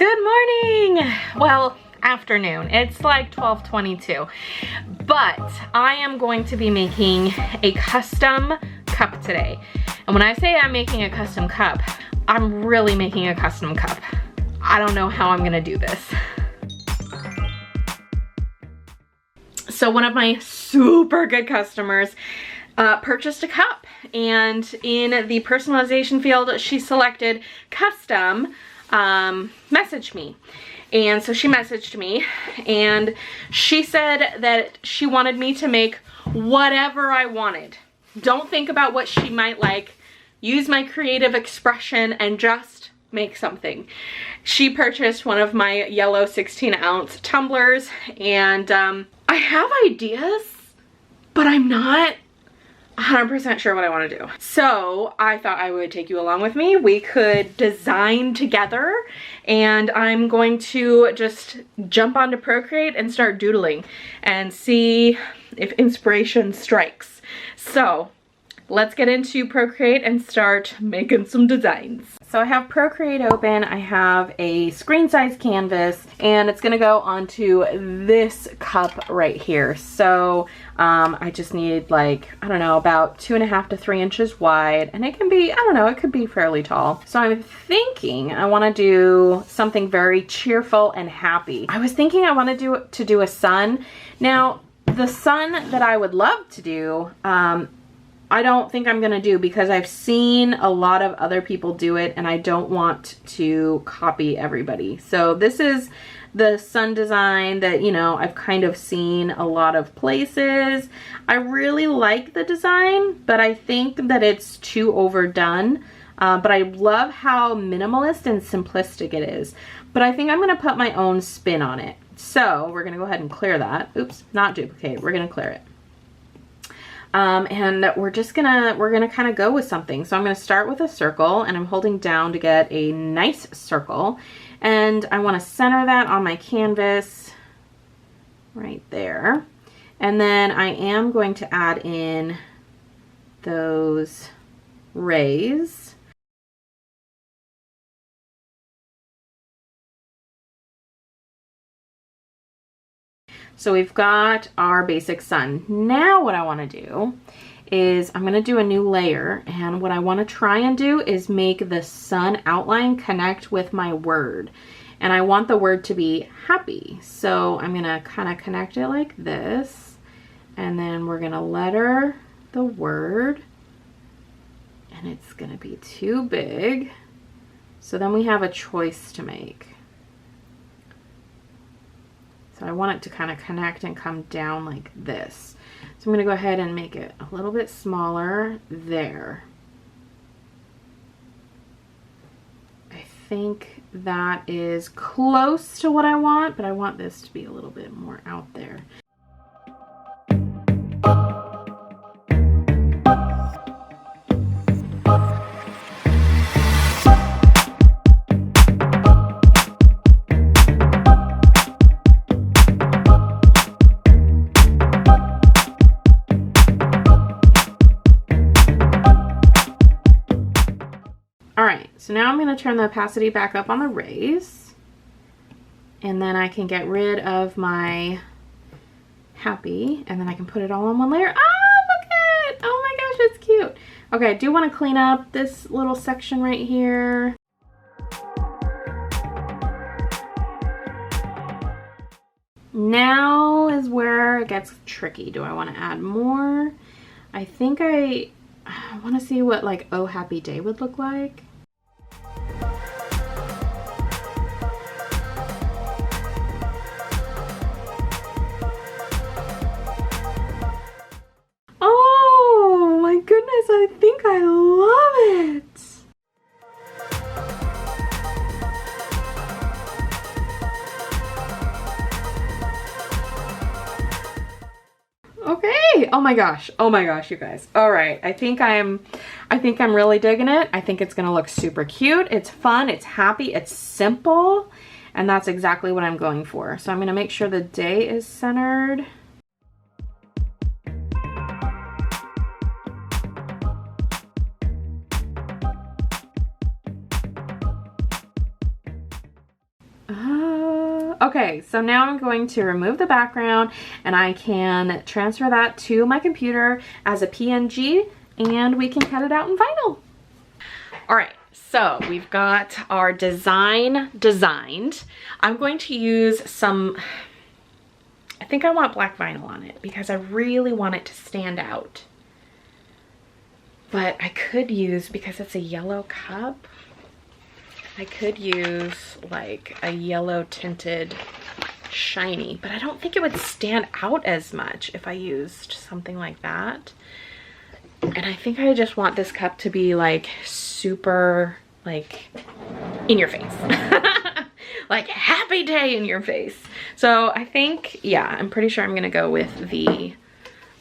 Good morning! Well, afternoon. It's like 12:22. But I am going to be making a custom cup today. And when I say I'm making a custom cup, I'm really making a custom cup. I don't know how I'm gonna do this. So one of my super good customers purchased a cup, and in the personalization field she selected custom, message me. And so she messaged me and she said that she wanted me to make whatever I wanted. Don't think about what she might like. Use my creative expression and just make something. She purchased one of my yellow 16-ounce tumblers, and I have ideas, but I'm not 100% sure what I want to do. So I thought I would take you along with me. We could design together, and I'm going to just jump onto Procreate and start doodling and see if inspiration strikes. So let's get into Procreate and start making some designs. So I have Procreate open, I have a screen size canvas, and it's gonna go onto this cup right here. So I just need, like, I don't know, about 2.5 to 3 inches wide, and it can be, I don't know, it could be fairly tall. So I'm thinking I wanna do something very cheerful and happy. I was thinking I wanna do a sun. Now, the sun that I would love to do, I don't think I'm gonna do, because I've seen a lot of other people do it and I don't want to copy everybody. So this is the sun design that, you know, I've kind of seen a lot of places. I really like the design, but I think that it's too overdone. But I love how minimalist and simplistic it is. But I think I'm gonna put my own spin on it. So we're gonna go ahead and clear that. Oops, not duplicate, we're gonna clear it. And we're gonna kind of go with something. So I'm gonna start with a circle, and I'm holding down to get a nice circle, and I want to center that on my canvas right there. And then I am going to add in those rays. So we've got our basic sun. Now what I want to do is I'm going to do a new layer, and what I want to try and do is make the sun outline connect with my word. And I want the word to be happy. So I'm going to kind of connect it like this, and then we're going to letter the word, and it's going to be too big. So then we have a choice to make. So I want it to kind of connect and come down like this. So I'm going to go ahead and make it a little bit smaller there. I think that is close to what I want, but I want this to be a little bit more out there. So now I'm going to turn the opacity back up on the rays, and then I can get rid of my happy, and then I can put it all on one layer. Ah, look at it! Oh my gosh, it's cute. Okay, I do want to clean up this little section right here. Now is where it gets tricky. Do I want to add more? I think I want to see what, like, Oh Happy Day would look like. I think I love it. Okay. Oh my gosh, you guys. All right. I think I'm really digging it. I think it's gonna look super cute. It's fun, it's happy, it's simple, and that's exactly what I'm going for. So I'm gonna make sure the day is centered. Okay, so now I'm going to remove the background and I can transfer that to my computer as a PNG and we can cut it out in vinyl. All right, so we've got our design designed. I'm going to use some, I think I want black vinyl on it because I really want it to stand out. But I could use, because it's a yellow cup, I could use like a yellow tinted shiny, but I don't think it would stand out as much if I used something like that. And I think I just want this cup to be like super like in your face. Like happy day in your face. So I think, yeah, I'm pretty sure I'm gonna go with the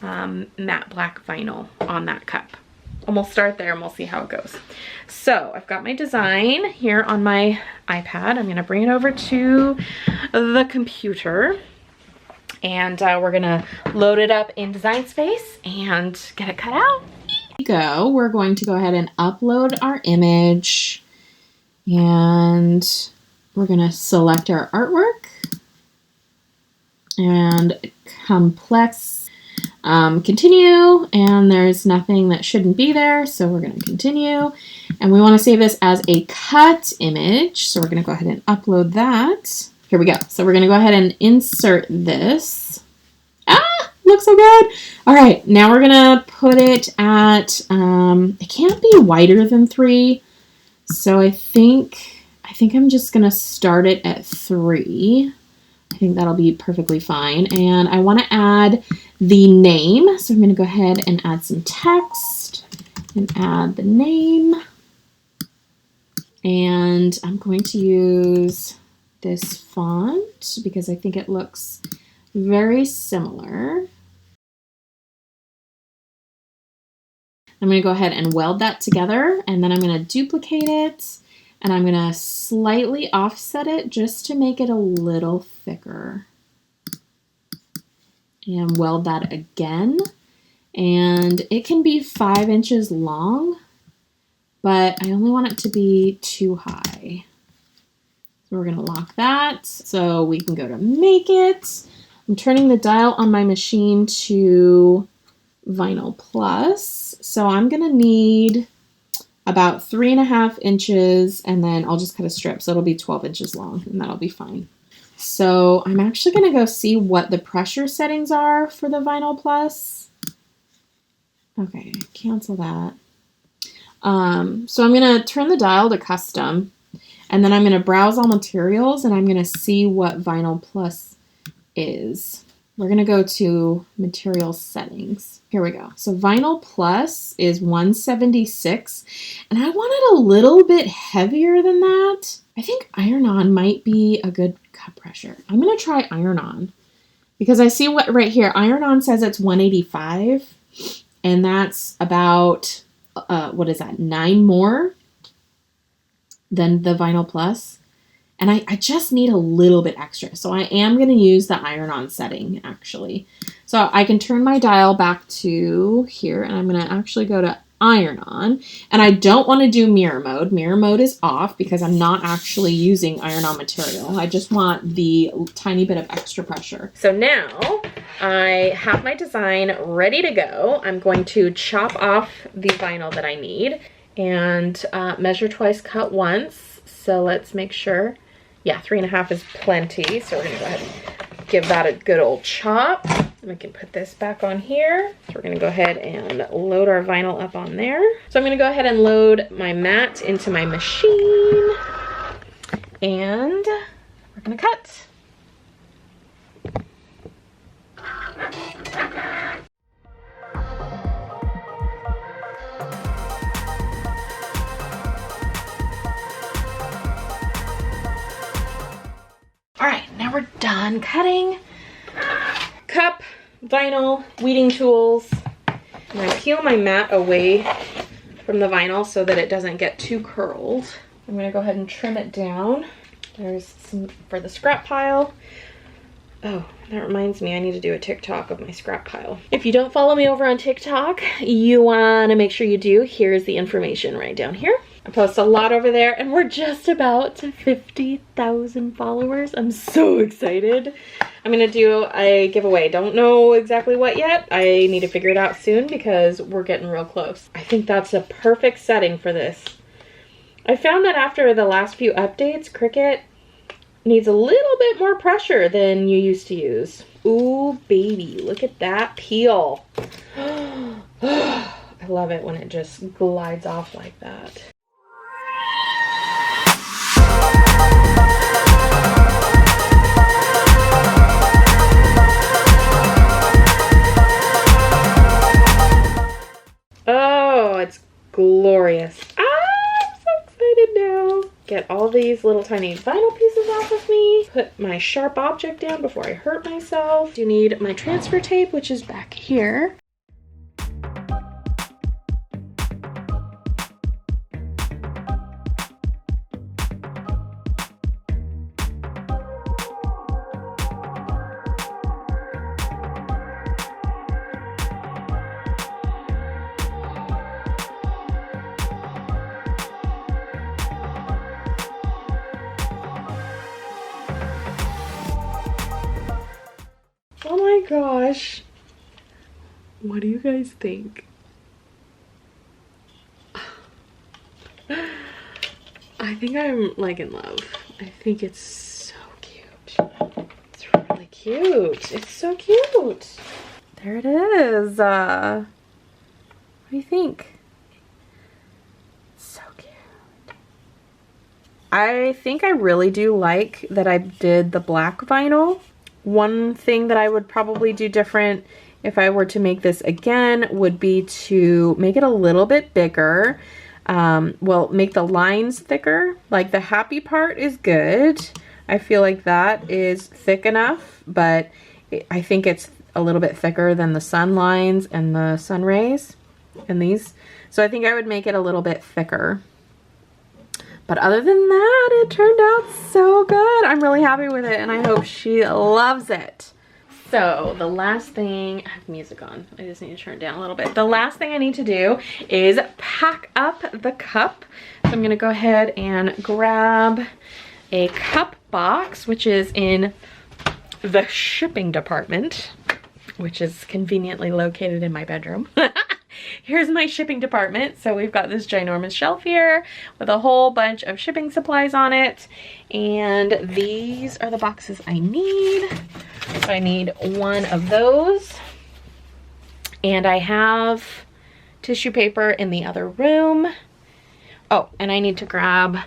matte black vinyl on that cup. And we'll start there and we'll see how it goes. So I've got my design here on my iPad. I'm gonna bring it over to the computer and we're gonna load it up in Design Space and get it cut out. We're going to go ahead and upload our image and we're gonna select our artwork and complex continue, and there's nothing that shouldn't be there, so we're going to continue, and we want to save this as a cut image, so we're going to go ahead and upload that. Here we go. So we're going to go ahead and insert this. Looks so good. All right, now we're going to put it at it can't be wider than 3, so I think I'm just going to start it at 3. I think that'll be perfectly fine. And I want to add the name. So I'm going to go ahead and add some text and add the name. And I'm going to use this font because I think it looks very similar. I'm going to go ahead and weld that together, and then I'm going to duplicate it. And I'm going to slightly offset it just to make it a little thicker. And weld that again. And it can be 5 inches long, but I only want it to be too high. So we're going to lock that so we can go to make it. I'm turning the dial on my machine to Vinyl Plus. So I'm going to need about 3.5 inches, and then I'll just cut a strip, so it'll be 12 inches long, and that'll be fine. So I'm actually going to go see what the pressure settings are for the Vinyl Plus. Okay, cancel that. So I'm going to turn the dial to custom, and then I'm going to browse all materials, and I'm going to see what Vinyl Plus is. We're going to go to material settings. Here we go. So Vinyl Plus is 176, and I want it a little bit heavier than that. I think iron-on might be a good cut pressure. I'm going to try iron-on because I see what right here. Iron-on says it's 185, and that's about, what is that, 9 more than the Vinyl Plus. And I just need a little bit extra. So I am going to use the iron-on setting, actually. So I can turn my dial back to here, and I'm going to actually go to iron-on. And I don't want to do mirror mode. Mirror mode is off because I'm not actually using iron-on material. I just want the tiny bit of extra pressure. So now I have my design ready to go. I'm going to chop off the vinyl that I need and measure twice, cut once. So let's make sure. Yeah, 3.5 is plenty. So we're going to go ahead and give that a good old chop. And we can put this back on here. So we're going to go ahead and load our vinyl up on there. So I'm going to go ahead and load my mat into my machine. And we're going to cut. All right, now we're done cutting. Cup, vinyl, weeding tools. I'm gonna peel my mat away from the vinyl so that it doesn't get too curled. I'm gonna go ahead and trim it down. There's some for the scrap pile. Oh, that reminds me, I need to do a TikTok of my scrap pile. If you don't follow me over on TikTok, you wanna make sure you do. Here's the information right down here. I post a lot over there, and we're just about to 50,000 followers. I'm so excited. I'm gonna do a giveaway. Don't know exactly what yet. I need to figure it out soon because we're getting real close. I think that's a perfect setting for this. I found that after the last few updates, Cricut needs a little bit more pressure than you used to use. Ooh, baby, look at that peel. I love it when it just glides off like that. Oh, it's glorious. I'm so excited now. Get all these little tiny vinyl pieces off of me. Put my sharp object down before I hurt myself. You need my transfer tape, which is back here. Oh my gosh. What do you guys think? I think I'm like in love. I think it's so cute. It's really cute. It's so cute. There it is. What do you think? So cute. I think I really do like that I did the black vinyl. One thing that I would probably do different if I were to make this again would be to make it a little bit bigger. Well, make the lines thicker. Like the happy part is good. I feel like that is thick enough, but I think it's a little bit thicker than the sun lines and the sun rays and these. So I think I would make it a little bit thicker. But other than that, it turned out so good. I'm really happy with it, and I hope she loves it. So the last thing, I have music on. I just need to turn it down a little bit. The last thing I need to do is pack up the cup. So I'm gonna go ahead and grab a cup box, which is in the shipping department, which is conveniently located in my bedroom. Here's my shipping department. So we've got this ginormous shelf here with a whole bunch of shipping supplies on it. And these are the boxes I need. So I need one of those. And I have tissue paper in the other room. Oh, and I need to grab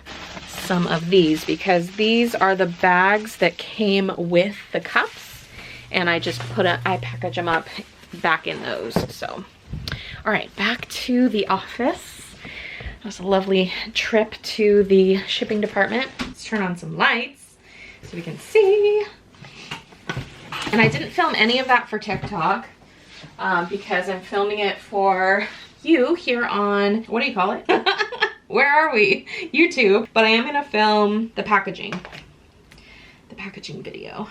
some of these because these are the bags that came with the cups. And I just I package them up back in those, so. All right, back to the office. It was a lovely trip to the shipping department. Let's turn on some lights so we can see. And I didn't film any of that for TikTok because I'm filming it for you here on, what do you call it? Where are we? YouTube. But I am gonna film the packaging video.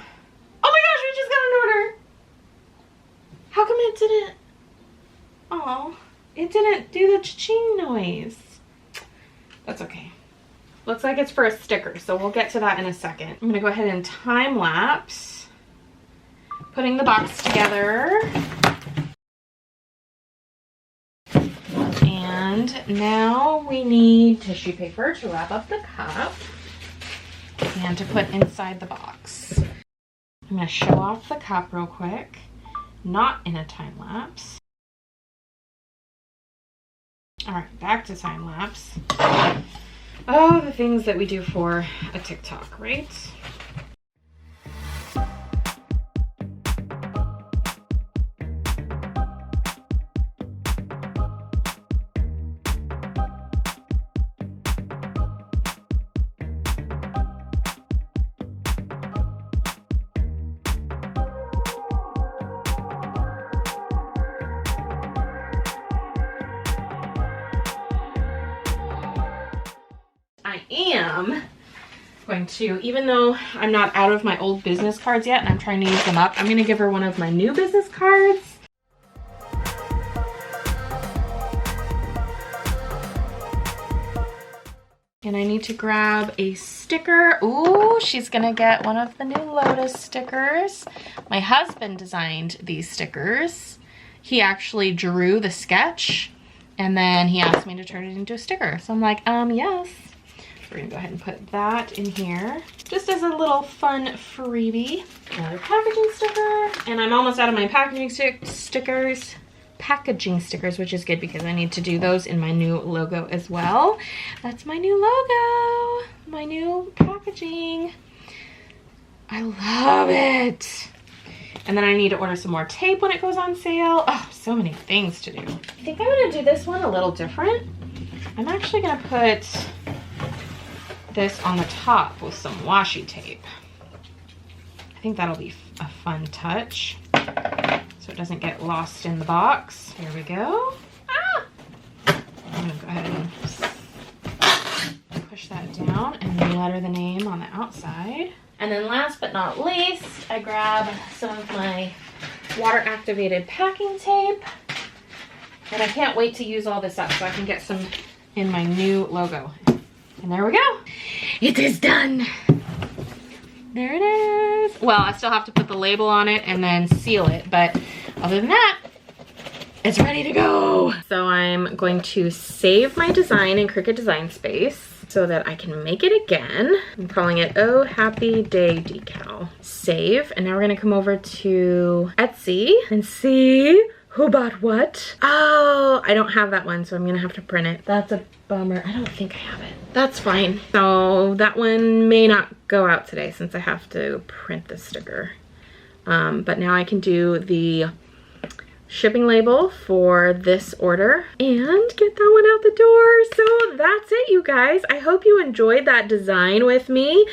Oh my gosh, we just got an order. How come it didn't? Oh, it didn't do the cha-ching noise. That's okay. Looks like it's for a sticker, so we'll get to that in a second. I'm gonna go ahead and time lapse, putting the box together. And now we need tissue paper to wrap up the cup and to put inside the box. I'm gonna show off the cup real quick, not in a time lapse. All right, back to time lapse. Oh, the things that we do for a TikTok, right? I am going to, even though I'm not out of my old business cards yet and I'm trying to use them up, I'm going to give her one of my new business cards. And I need to grab a sticker. Ooh, she's gonna get one of the new Lotus stickers. My husband designed these stickers. He actually drew the sketch and then he asked me to turn it into a sticker. So I'm like, yes. We're gonna go ahead and put that in here just as a little fun freebie. Another packaging sticker. And I'm almost out of my packaging stickers, which is good because I need to do those in my new logo as well. That's my new logo, my new packaging. I love it. And then I need to order some more tape when it goes on sale. Oh, so many things to do. I think I'm gonna do this one a little different. I'm actually gonna put this on the top with some washi tape. I think that'll be a fun touch so it doesn't get lost in the box. Here we go. Ah! I'm gonna go ahead and push that down and letter the name on the outside. And then last but not least, I grab some of my water activated packing tape. And I can't wait to use all this up so I can get some in my new logo. And there we go. It is done. There it is. Well, I still have to put the label on it and then seal it, but other than that, it's ready to go. So I'm going to save my design in Cricut Design Space so that I can make it again. I'm calling it Oh Happy Day Decal. Save, and now we're gonna come over to Etsy and see who bought what. Oh, I don't have that one, so I'm gonna have to print it. That's a bummer. I don't think I have it. That's fine. So that one may not go out today since I have to print the sticker. But now I can do the shipping label for this order and get that one out the door. So that's it, you guys. I hope you enjoyed that design with me,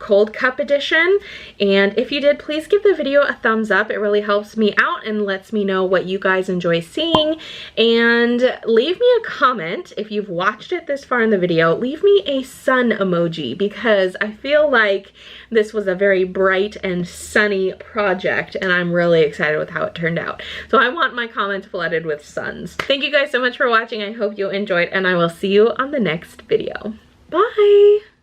cold cup edition. And if you did, please give the video a thumbs up. It really helps me out and lets me know what you guys enjoy seeing. And leave me a comment if you've watched it this far in the video. Leave me a sun emoji because I feel like this was a very bright and sunny project and I'm really excited with how it turned out. So I want my comments flooded with suns. Thank you guys so much for watching. I hope you enjoyed and I will see you on the next video. Bye!